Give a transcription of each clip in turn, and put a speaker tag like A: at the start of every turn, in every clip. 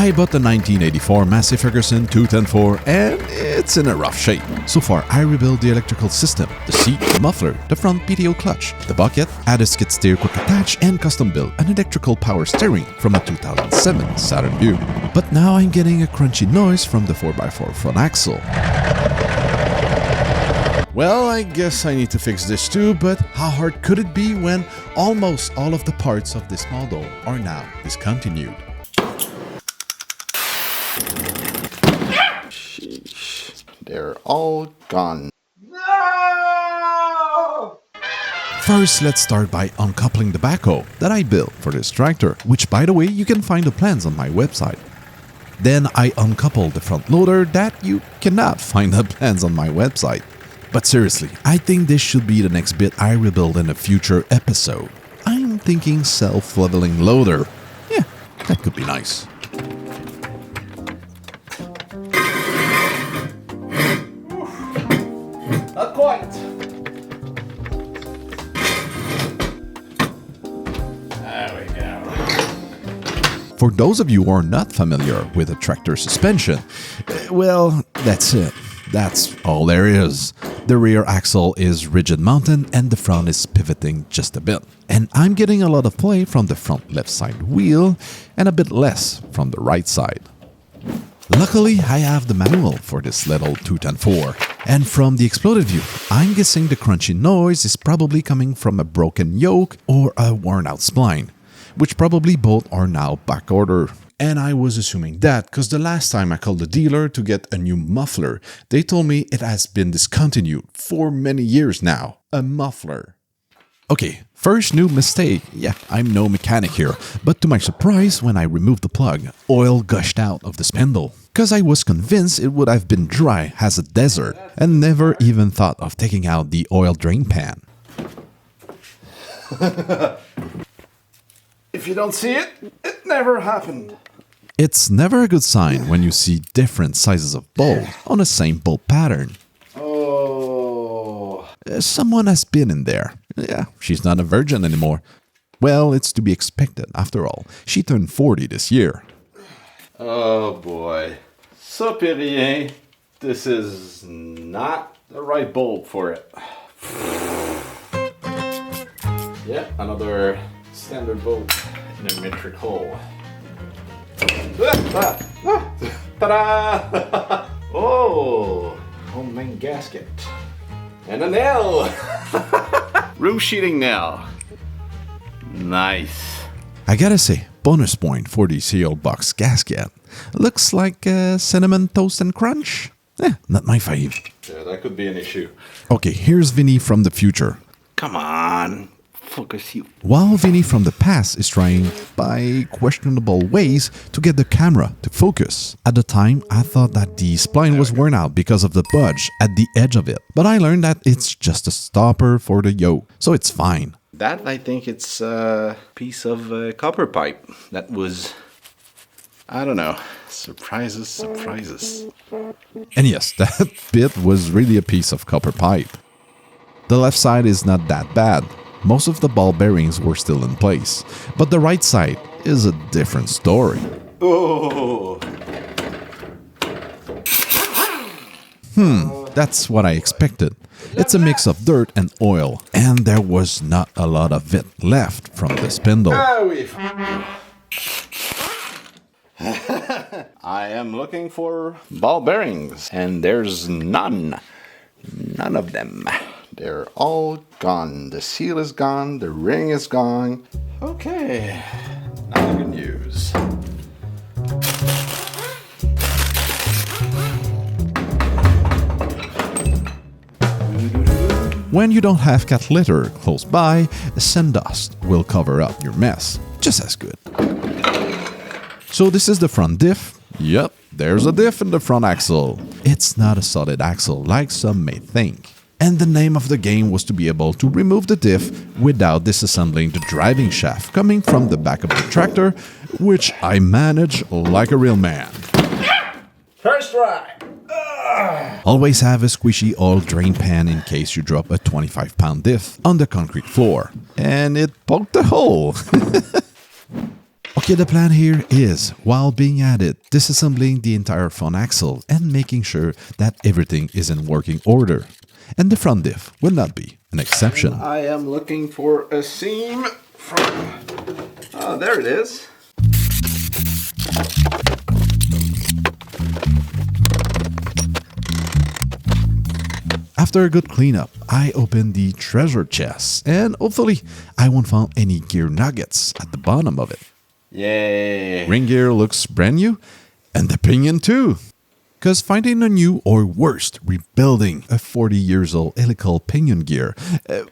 A: I bought the 1984 Massey Ferguson 210-4 and it's in a rough shape. So far, I rebuilt the electrical system, the seat, the muffler, the front PTO clutch, the bucket, added skid steer quick attach, and custom built an electrical power steering from a 2007 Saturn Vue. But now I'm getting a crunchy noise from the 4x4 front axle. Well, I guess I need to fix this too, but how hard could it be when almost all of the parts of this model are now discontinued?
B: Sheesh. They're all gone.
A: No! First, let's start by uncoupling the backhoe that I built for this tractor, which by the way, you can find the plans on my website. Then I uncoupled the front loader that you cannot find the plans on my website. But seriously, I think this should be the next bit I rebuild in a future episode. I'm thinking self-leveling loader. Yeah, that could be nice.
B: Not quite. There we go.
A: For those of you who are not familiar with a tractor suspension, well, that's it. That's all there is. The rear axle is rigid mounted and the front is pivoting just a bit. And I'm getting a lot of play from the front left side wheel and a bit less from the right side. Luckily, I have the manual for this little 210-4. And from the exploded view, I'm guessing the crunchy noise is probably coming from a broken yoke or a worn out spline, which probably both are now back order. And I was assuming that because the last time I called the dealer to get a new muffler, they told me it has been discontinued for many years now. A muffler. Okay, first new mistake. Yeah, I'm no mechanic here, but to my surprise, when I removed the plug, oil gushed out of the spindle. Because I was convinced it would have been dry as a desert and never even thought of taking out the oil drain pan.
B: If you don't see it, it never happened.
A: It's never a good sign when you see different sizes of bolt on the same bolt pattern.
B: Oh.
A: Someone has been in there. Yeah, she's not a virgin anymore. Well, it's to be expected after all. She turned 40 this year.
B: Oh boy. Superior. This is not the right bolt for it. Yeah, another standard bolt in a metric hole. Ta-da! Oh, homemade gasket. And a nail! Roof sheeting nail. Nice.
A: I gotta say, bonus point for the sealed box gasket. Looks like cinnamon toast and crunch. Not my fave.
B: Yeah, that could be an issue.
A: Okay, here's Viny from the future.
B: Come on. Focus you.
A: While Viny from the past is trying, by questionable ways, to get the camera to focus. At the time, I thought that the spline was worn out because of the budge at the edge of it. But I learned that it's just a stopper for the yoke, so it's fine.
B: That, I think it's a piece of copper pipe that was, I don't know, surprises.
A: And yes, that bit was really a piece of copper pipe. The left side is not that bad. Most of the ball bearings were still in place, but the right side is a different story.
B: Oh.
A: That's what I expected. It's a mix of dirt and oil, and there was not a lot of it left from the spindle.
B: I am looking for ball bearings, and there's none. None of them. They're all gone. The seal is gone. The ring is gone. Okay, now the good news.
A: When you don't have cat litter close by, sandust will cover up your mess. Just as good. So this is the front diff. Yep, there's a diff in the front axle. It's not a solid axle like some may think. And the name of the game was to be able to remove the diff without disassembling the driving shaft coming from the back of the tractor, which I manage like a real man.
B: First try.
A: Always have a squishy oil drain pan in case you drop a 25-pound diff on the concrete floor. And it poked a hole. Okay, Okay, the plan here is, while being at it, disassembling the entire front axle and making sure that everything is in working order. And the front diff will not be an exception.
B: I am looking for a seam from... Oh, there it is.
A: After a good cleanup, I opened the treasure chest and hopefully I won't find any gear nuggets at the bottom of it.
B: Yay!
A: Ring gear looks brand new and the pinion too. Cause finding a new or worst, rebuilding a 40 years old helical pinion gear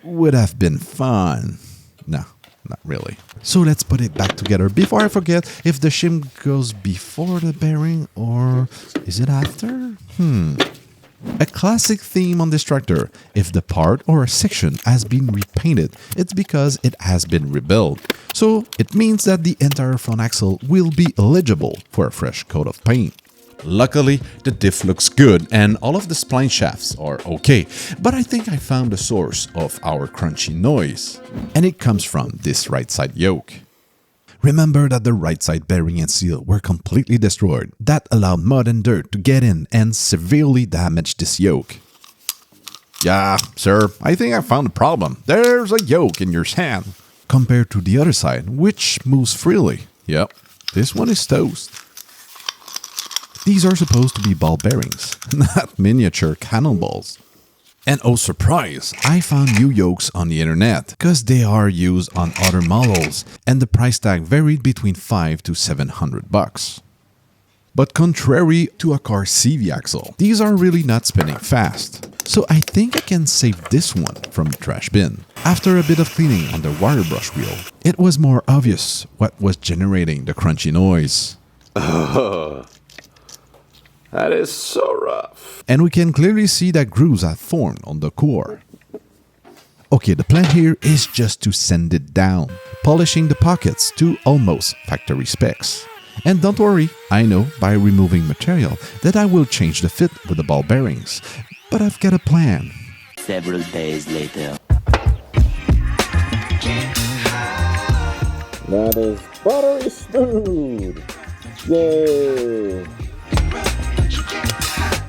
A: would have been fun. No, not really. So let's put it back together before I forget if the shim goes before the bearing or is it after? A classic theme on this tractor. If the part or a section has been repainted, it's because it has been rebuilt. So it means that the entire front axle will be eligible for a fresh coat of paint. Luckily, the diff looks good and all of the spline shafts are okay, but I think I found the source of our crunchy noise. And it comes from this right side yoke. Remember that the right side bearing and seal were completely destroyed. That allowed mud and dirt to get in and severely damage this yoke. Yeah, sir, I think I found the problem. There's a yoke in your hand. Compared to the other side, which moves freely. Yep, this one is toast. These are supposed to be ball bearings, not miniature cannonballs. And oh surprise, I found new yokes on the internet, cause they are used on other models and the price tag varied between $500 to $700. But contrary to a car CV axle, these are really not spinning fast. So I think I can save this one from the trash bin. After a bit of cleaning on the wire brush wheel, it was more obvious what was generating the crunchy noise.
B: That is so rough.
A: And we can clearly see that grooves have formed on the core. Okay, the plan here is just to sand it down, polishing the pockets to almost factory specs. And don't worry, I know by removing material that I will change the fit with the ball bearings, but I've got a plan.
C: Several days later.
D: That is buttery smooth. Yay!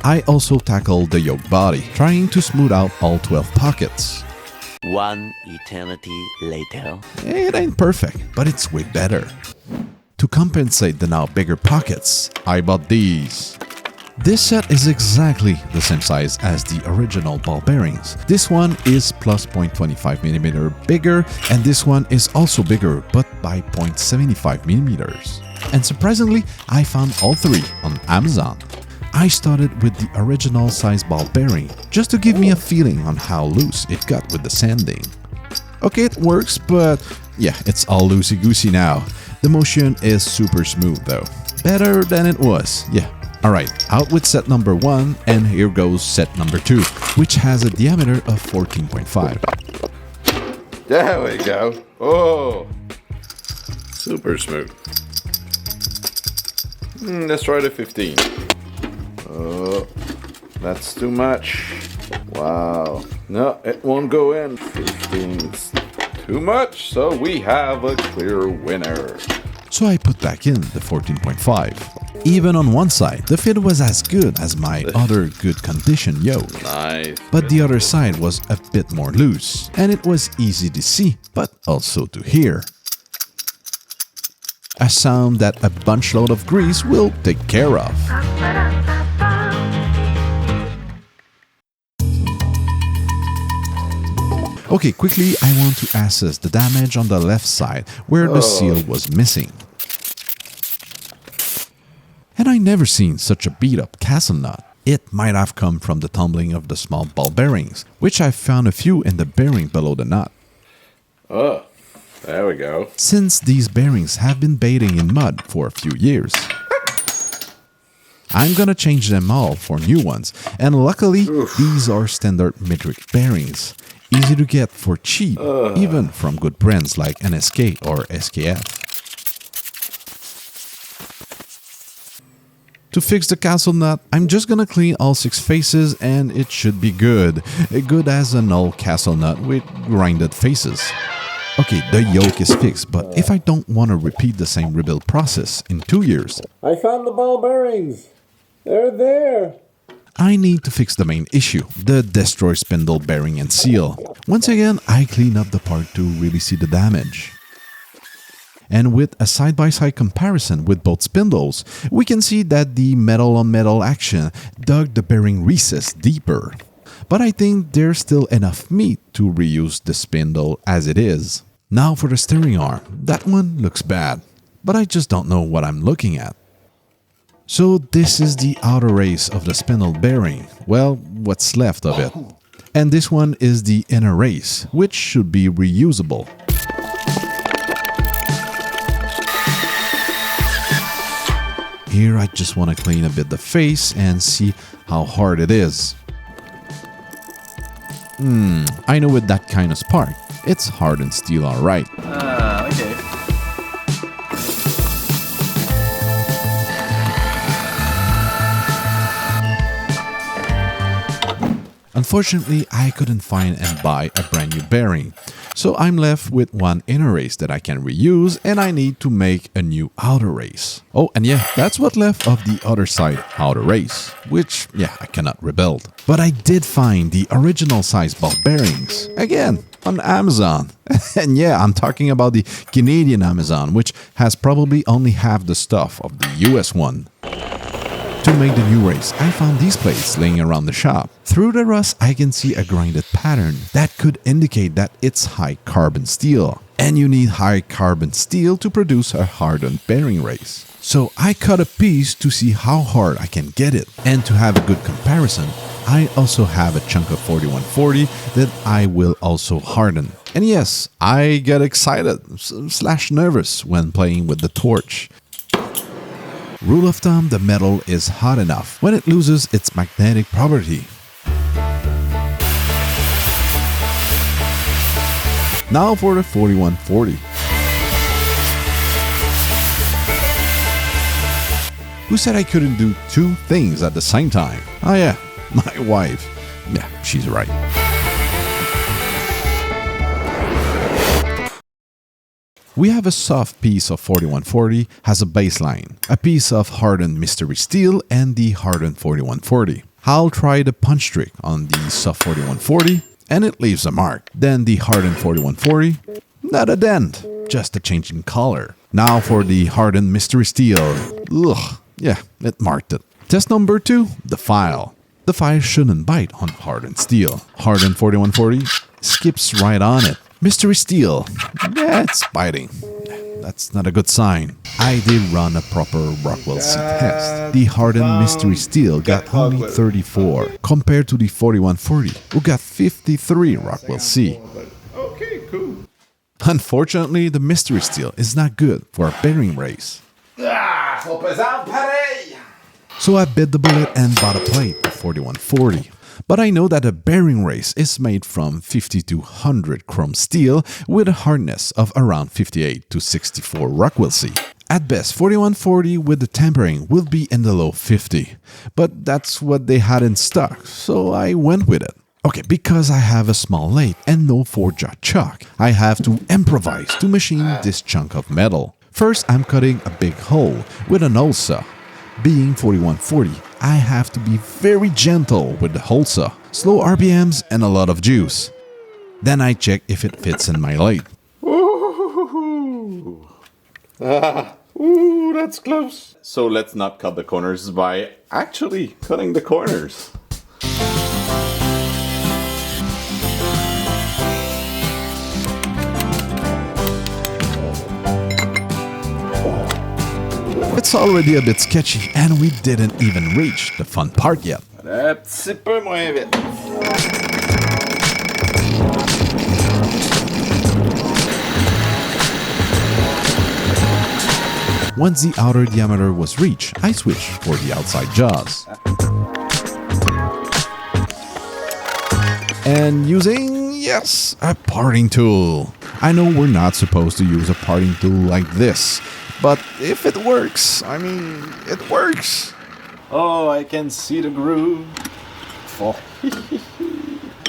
A: I also tackled the yoke body, trying to smooth out all 12 pockets.
C: One eternity later.
A: It ain't perfect, but it's way better. To compensate the now bigger pockets, I bought these. This set is exactly the same size as the original ball bearings. This one is plus 0.25mm bigger, and this one is also bigger, but by 0.75mm. And surprisingly, I found all three on Amazon. I started with the original size ball bearing, just to give me a feeling on how loose it got with the sanding. Okay, it works, but yeah, it's all loosey-goosey now. The motion is super smooth though. Better than it was, yeah. Alright, out with set number 1, and here goes set number 2, which has a diameter of 14.5.
B: There we go. Oh, super smooth. Let's try the 15. Oh, that's too much. Wow. No, it won't go in. 15's too much, so we have a clear winner.
A: So I put back in the 14.5. Even on one side, the fit was as good as my other good condition yoke.
B: Nice.
A: But the other side was a bit more loose, and it was easy to see, but also to hear. A sound that a bunch load of grease will take care of. Okay, quickly I want to assess the damage on the left side where the seal was missing. And I never seen such a beat up castle nut. It might have come from the tumbling of the small ball bearings, which I found a few in the bearing below the nut.
B: Oh, there we go.
A: Since these bearings have been bathing in mud for a few years, I'm gonna change them all for new ones, and luckily these are standard metric bearings. Easy to get for cheap, even from good brands like NSK or SKF. To fix the castle nut, I'm just gonna clean all 6 faces and it should be good. Good as an old castle nut with grinded faces. Okay, the yoke is fixed, but if I don't want to repeat the same rebuild process in 2 years,
D: I found the ball bearings. They're there.
A: I need to fix the main issue, the destroy spindle bearing and seal. Once again, I clean up the part to really see the damage. And with a side-by-side comparison with both spindles, we can see that the metal-on-metal action dug the bearing recess deeper. But I think there's still enough meat to reuse the spindle as it is. Now for the steering arm. That one looks bad, but I just don't know what I'm looking at. So this is the outer race of the spindle bearing, well, what's left of it. And this one is the inner race, which should be reusable. Here I just want to clean a bit the face and see how hard it is. I know with that kind of spark, it's hardened steel alright.
E: Okay.
A: Unfortunately, I couldn't find and buy a brand new bearing, so I'm left with one inner race that I can reuse and I need to make a new outer race. Oh, and yeah, that's what left of the other side outer race, which, yeah, I cannot rebuild. But I did find the original size ball bearings, again, on Amazon. And yeah, I'm talking about the Canadian Amazon, which has probably only half the stuff of the US one. To make the new race, I found these plates laying around the shop. Through the rust, I can see a grinded pattern that could indicate that it's high carbon steel. And you need high carbon steel to produce a hardened bearing race. So I cut a piece to see how hard I can get it. And to have a good comparison, I also have a chunk of 4140 that I will also harden. And yes, I get excited / nervous when playing with the torch. Rule of thumb, the metal is hot enough when it loses its magnetic property. Now for the 4140. Who said I couldn't do two things at the same time? Oh yeah, my wife. Yeah, she's right. We have a soft piece of 4140 has a baseline, a piece of hardened mystery steel and the hardened 4140. I'll try the punch trick on the soft 4140 and it leaves a mark. Then the hardened 4140, not a dent, just a change in color. Now for the hardened mystery steel. Ugh, yeah, it marked it. Test number 2, the file. The file shouldn't bite on hardened steel. Hardened 4140 skips right on it. Mystery steel, yeah, it's biting. That's not a good sign. I did run a proper Rockwell C test. The hardened mystery steel got only 34 compared to the 4140, who got 53 Rockwell C.
B: Okay, cool.
A: Unfortunately, the mystery steel is not good for a bearing race. So I bit the bullet and bought a plate of 4140. But I know that a bearing race is made from 5200 chrome steel with a hardness of around 58 to 64 Rockwell C. At best, 4140 with the tempering will be in the low 50, but that's what they had in stock, so I went with it. Okay, because I have a small lathe and no 4-jaw chuck, I have to improvise to machine this chunk of metal. First, I'm cutting a big hole with an hole saw. Being 4140, I have to be very gentle with the hole saw, slow RPMs and a lot of juice. Then I check if it fits in my lathe.
B: Ooh, that's close. So let's not cut the corners by actually cutting the corners.
A: It's already a bit sketchy and we didn't even reach the fun part yet.
B: Un petit peu moins vite.
A: Once the outer diameter was reached, I switched for the outside jaws. And using, yes, a parting tool. I know we're not supposed to use a parting tool like this, but if it works, I mean, it works.
E: Oh, I can see the groove. Oh.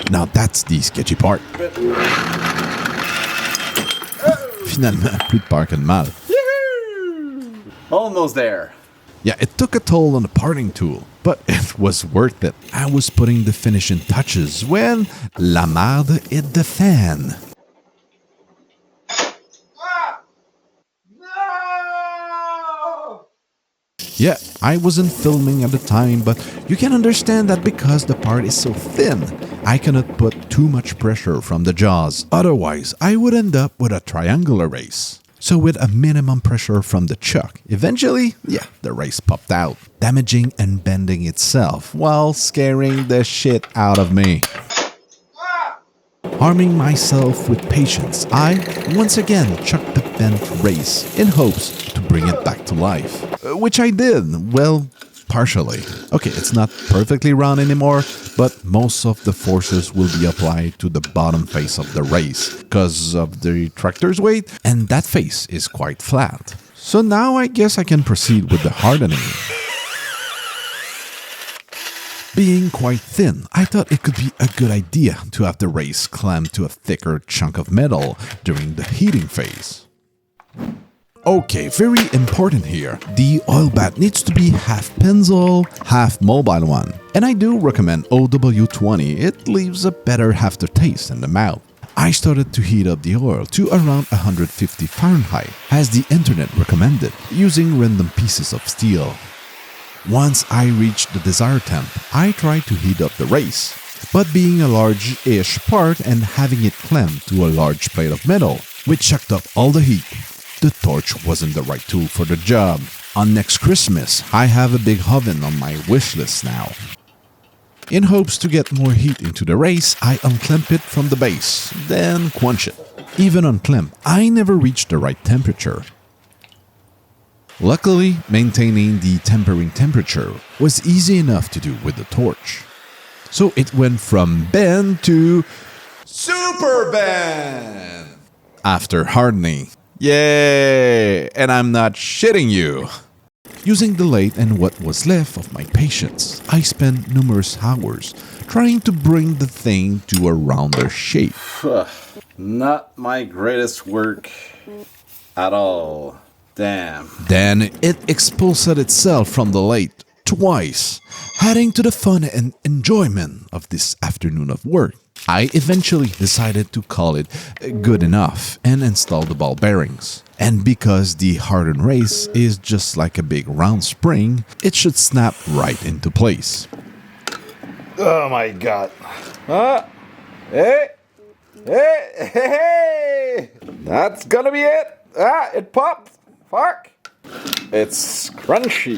A: Now that's the sketchy part. Finalement, plus de peur que de mal.
E: Almost there.
A: Yeah, it took a toll on the parting tool, but it was worth it. I was putting the finishing touches when la merde hit the fan. Yeah, I wasn't filming at the time, but you can understand that because the part is so thin, I cannot put too much pressure from the jaws. Otherwise, I would end up with a triangular race. So with a minimum pressure from the chuck, eventually, yeah, the race popped out, damaging and bending itself while scaring the shit out of me. Arming myself with patience, I once again chucked the bent race in hopes to bring it back to life. Which I did, well, partially. Okay, it's not perfectly round anymore, but most of the forces will be applied to the bottom face of the race because of the tractor's weight, and that face is quite flat. So now I guess I can proceed with the hardening. Being quite thin, I thought it could be a good idea to have the race clamped to a thicker chunk of metal during the heating phase. Okay, very important here. The oil bath needs to be half pencil, half mobile one. And I do recommend OW20, it leaves a better aftertaste in the mouth. I started to heat up the oil to around 150 Fahrenheit, as the internet recommended, using random pieces of steel. Once I reached the desired temp, I tried to heat up the race. But being a large-ish part and having it clamped to a large plate of metal, which sucked up all the heat, the torch wasn't the right tool for the job. On next Christmas, I have a big oven on my wish list now. In hopes to get more heat into the race, I unclamp it from the base, then quench it. Even unclamp, I never reached the right temperature. Luckily, maintaining the tempering temperature was easy enough to do with the torch. So it went from bend to super bend after hardening. Yay! And I'm not shitting you. Using the lathe and what was left of my patience, I spent numerous hours trying to bring the thing to a rounder shape.
E: Not my greatest work at all. Damn.
A: Then it expulsed itself from the lathe twice, adding to the fun and enjoyment of this afternoon of work. I eventually decided to call it good enough and install the ball bearings. And because the hardened race is just like a big round spring, it should snap right into place.
B: Oh my god. Hey! Hey! That's gonna be it! It popped! Fuck! It's crunchy.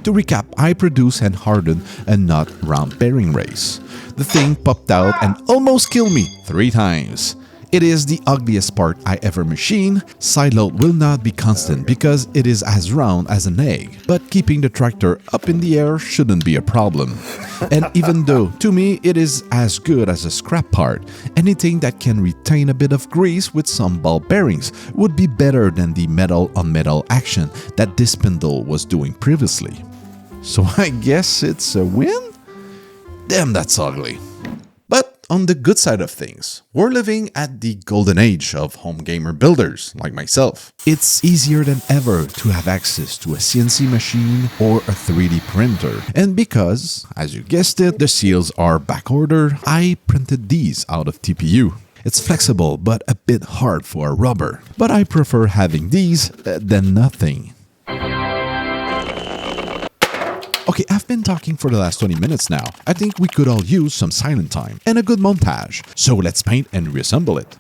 A: To recap, I produced and hardened a not round bearing race. The thing popped out and almost killed me 3 times. It is the ugliest part I ever machined. Side load will not be constant because it is as round as an egg, but keeping the tractor up in the air shouldn't be a problem. And even though, to me, it is as good as a scrap part, anything that can retain a bit of grease with some ball bearings would be better than the metal-on-metal action that this Spindle was doing previously. So I guess it's a win? Damn, that's ugly. But on the good side of things, we're living at the golden age of home gamer builders like myself. It's easier than ever to have access to a CNC machine or a 3D printer. And because, as you guessed it, the seals are backordered, I printed these out of TPU. It's flexible but a bit hard for a rubber, but I prefer having these than nothing. Okay, I've been talking for the last 20 minutes now. I think we could all use some silent time and a good montage. So let's paint and reassemble it.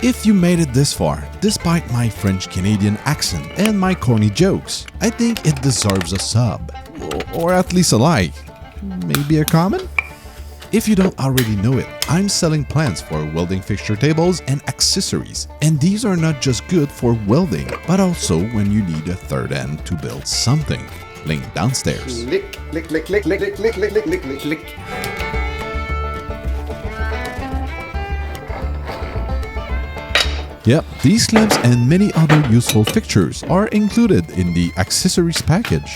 A: If you made it this far, despite my French-Canadian accent and my corny jokes, I think it deserves a sub. Or at least a like. Maybe a comment? If you don't already know it, I'm selling plans for welding fixture tables and accessories. And these are not just good for welding, but also when you need a third end to build something. Link downstairs.
B: Lick, lick, lick, lick, lick, lick, lick, lick, lick, lick, lick, lick.
A: Yep, these clamps and many other useful fixtures are included in the accessories package.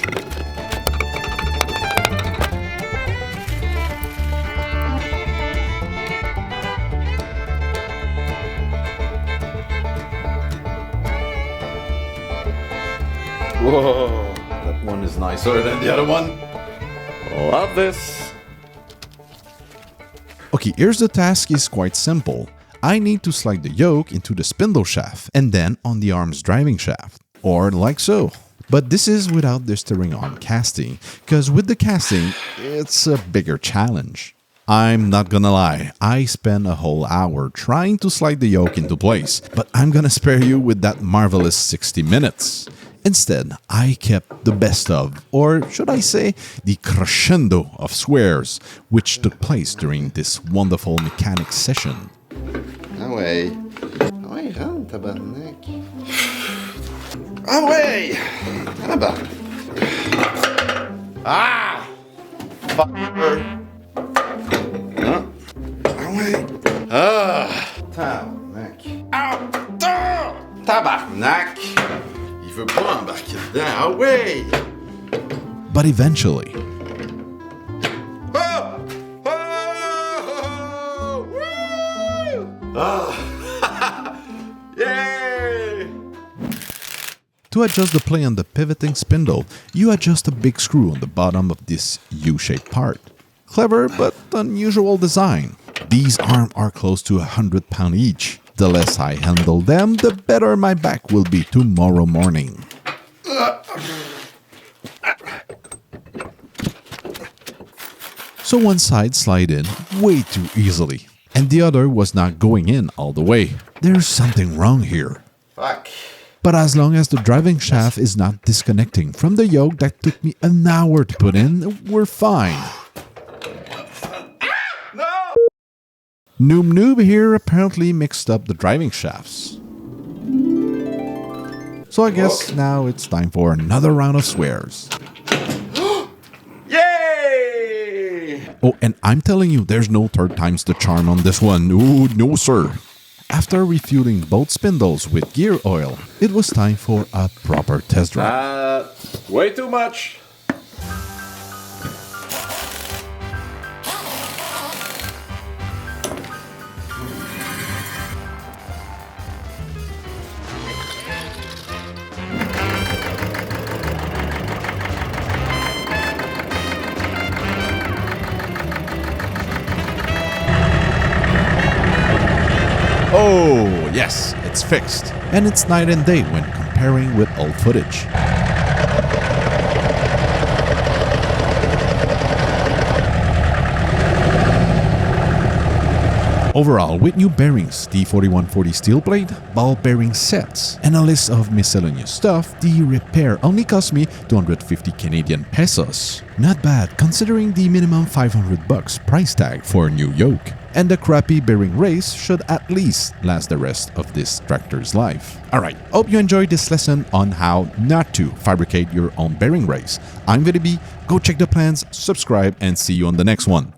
E: Whoa, that one is nicer than the other one. Love this.
A: Okay, here's the task is quite simple. I need to slide the yoke into the spindle shaft and then on the arm's driving shaft, or like so. But this is without the steering arm casting, because with the casting, it's a bigger challenge. I'm not gonna lie, I spent a whole hour trying to slide the yoke into place, but I'm gonna spare you with that marvelous 60 minutes. Instead, I kept the best of, or should I say, the crescendo of swears, which took place during this wonderful mechanics session.
B: Ah ouais. Ah ouais, rentre, tabarnak. Ah ouais! Tabarnak. Ah! Fucker. Hein? Ah ouais. Ah! Tabarnak. Ah! Ah! Tabarnak! Il veut pas embarquer dedans. Ah ouais!
A: But eventually,
B: Ah! Ah! Woo! Ah! Yay!
A: to adjust the play on the pivoting spindle, you adjust a big screw on the bottom of this U-shaped part. Clever but unusual design. These arms are close to 100 pounds each. The less I handle them, the better my back will be tomorrow morning. So one side slid in way too easily, and the other was not going in all the way. There's something wrong here.
B: Fuck.
A: But as long as the driving shaft is not disconnecting from the yoke that took me an hour to put in, we're fine. Noob here apparently mixed up the driving shafts. So I guess now it's time for another round of swears.
B: Yay!
A: Oh, and I'm telling you, there's no third time's the charm on this one. Ooh, no sir. After refueling both spindles with gear oil, it was time for a proper test drive.
E: Way too much.
A: Oh, yes, it's fixed. And it's night and day when comparing with old footage. Overall, with new bearings, T4140 steel plate, ball bearing sets, and a list of miscellaneous stuff, the repair only cost me 250 Canadian pesos. Not bad considering the minimum $500 price tag for a new yoke. And the crappy bearing race should at least last the rest of this tractor's life. Alright, hope you enjoyed this lesson on how not to fabricate your own bearing race. I'm Viny, go check the plans, subscribe, and see you on the next one.